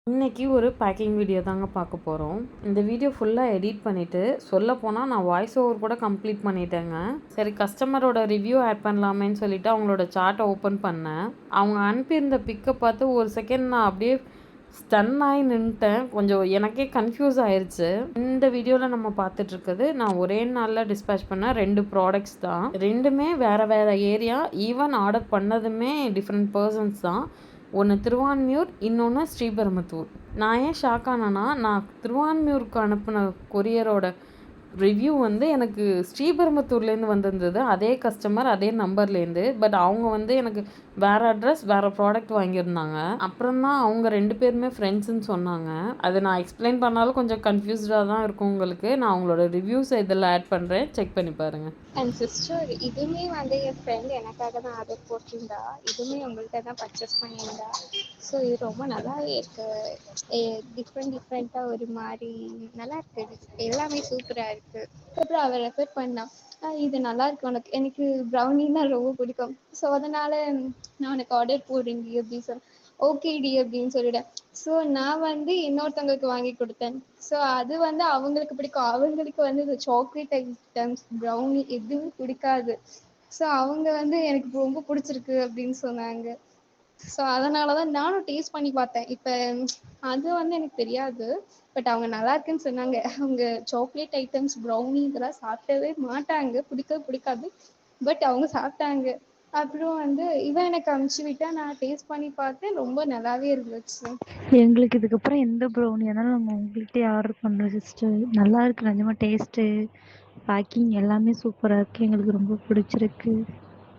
இன்னைக்கு ஒரு packing video தாங்க பார்க்க போகிறோம். இந்த வீடியோ ஃபுல்லாக எடிட் பண்ணிவிட்டு சொல்லப்போனால் நான் வாய்ஸ் ஓவர் கூட கம்ப்ளீட் பண்ணிட்டேங்க. சரி, கஸ்டமரோட ரிவ்யூ ஆட் பண்ணலாமேன்னு சொல்லிட்டு அவங்களோட சார்ட்டை ஓப்பன் பண்ணேன். அவங்க அனுப்பியிருந்த பிக்கை பார்த்து ஒரு செகண்ட் நான் அப்படியே ஸ்டன் ஆகி நின்ட்டேன். கொஞ்சம் எனக்கே கன்ஃபியூஸ் ஆயிடுச்சு. இந்த வீடியோவில் நம்ம பார்த்துட்ருக்குது நான் ஒரே நாளில் டிஸ்பேச் பண்ண 2 ப்ராடக்ட்ஸ் தான். ரெண்டுமே வேறு வேறு ஏரியா. ஈவன் ஆர்டர் பண்ணதுமே டிஃப்ரெண்ட் பர்சன்ஸ் தான். ஒன்று திருவான்மியூர், இன்னொன்று ஸ்ரீபெரும்புத்தூர். நான் ஏன் ஷாக் ஆனேன்னா, நான் திருவான்மியூருக்கு அனுப்பின கொரியரோட ரிவ்யூ வந்து எனக்கு ஸ்ரீபெரும்புத்தூர்லேருந்து வந்திருந்தது. அதே கஸ்டமர், அதே நம்பர்லேருந்து. பட் அவங்க வந்து எனக்கு வேறு அட்ரஸ், வேறு ப்ராடக்ட் வாங்கியிருந்தாங்க. அப்புறம் தான் அவங்க 2 பேருமே ஃப்ரெண்ட்ஸுன்னு சொன்னாங்க. அது நான் எக்ஸ்பிளைன் பண்ணாலும் கொஞ்சம் கன்ஃபியூஸ்டாக தான் இருக்கும் உங்களுக்கு. நான் அவங்களோட ரிவ்யூஸை இதில் ஆட் பண்ணுறேன், செக் பண்ணி பாருங்கள். அண்ட் சிஸ்டர், இதுவுமே வந்து என் ஃப்ரெண்ட் எனக்காக தான் ஆர்டர் போட்டிருந்தா. இதுவுமே உங்கள்கிட்ட தான் பர்ச்சேஸ் பண்ணியிருந்தா. ஸோ இது ரொம்ப நல்லாவே இருக்குது. டிஃப்ரெண்ட்டாக ஒரு மாதிரி நல்லா இருக்குது. எல்லாமே சூப்பராக இருக்குது. அப்புறம் அவள் ரெஃபர் பண்ணா, இது நல்லா இருக்கு, உனக்கு எனக்கு ப்ரௌனின்னா ரொம்ப பிடிக்கும். ஸோ அதனால் நான் உனக்கு ஆர்டர் போடுறேன்டி அப்படின்னு சொன்னேன். ஓகேடி அப்படின்னு சொல்லிட்டேன். ஸோ நான் வந்து இன்னொருத்தவங்களுக்கு வாங்கி கொடுத்தேன். ஸோ அது வந்து அவங்களுக்கு பிடிக்கும். அவங்களுக்கு வந்து இந்த சாக்லேட் ஐட்டம்ஸ், ப்ரௌனி எதுவும் பிடிக்காது. ஸோ அவங்க வந்து எனக்கு ரொம்ப பிடிச்சிருக்கு அப்படின்னு சொன்னாங்க. ஸோ அதனால தான் நானும் டேஸ்ட் பண்ணி பார்த்தேன். இப்போ அது வந்து எனக்கு தெரியாது. பட் அவங்க நல்லா இருக்குன்னு சொன்னாங்க. அவங்க சாக்லேட் ஐட்டம்ஸ், ப்ரௌனி இதெல்லாம் சாப்பிடவே மாட்டாங்க, பிடிக்காது. பட் அவங்க சாப்பிட்டாங்க. அப்புறம் வந்து இவன் எனக்கு அனுப்பிச்சி விட்டா, நான் டேஸ்ட் பண்ணி பார்த்தேன். ரொம்ப நல்லாவே இருந்துச்சு. எங்களுக்கு இதுக்கப்புறம் எந்த ப்ரௌனி ஆனாலும் நாங்கள் உங்கள்கிட்டயே ஆர்டர் பண்ணுறோம் சிஸ்டர். நல்லா இருக்கு, நிஜமாக டேஸ்ட்டு, பேக்கிங் எல்லாமே சூப்பராக இருக்குது. எங்களுக்கு ரொம்ப பிடிச்சிருக்கு.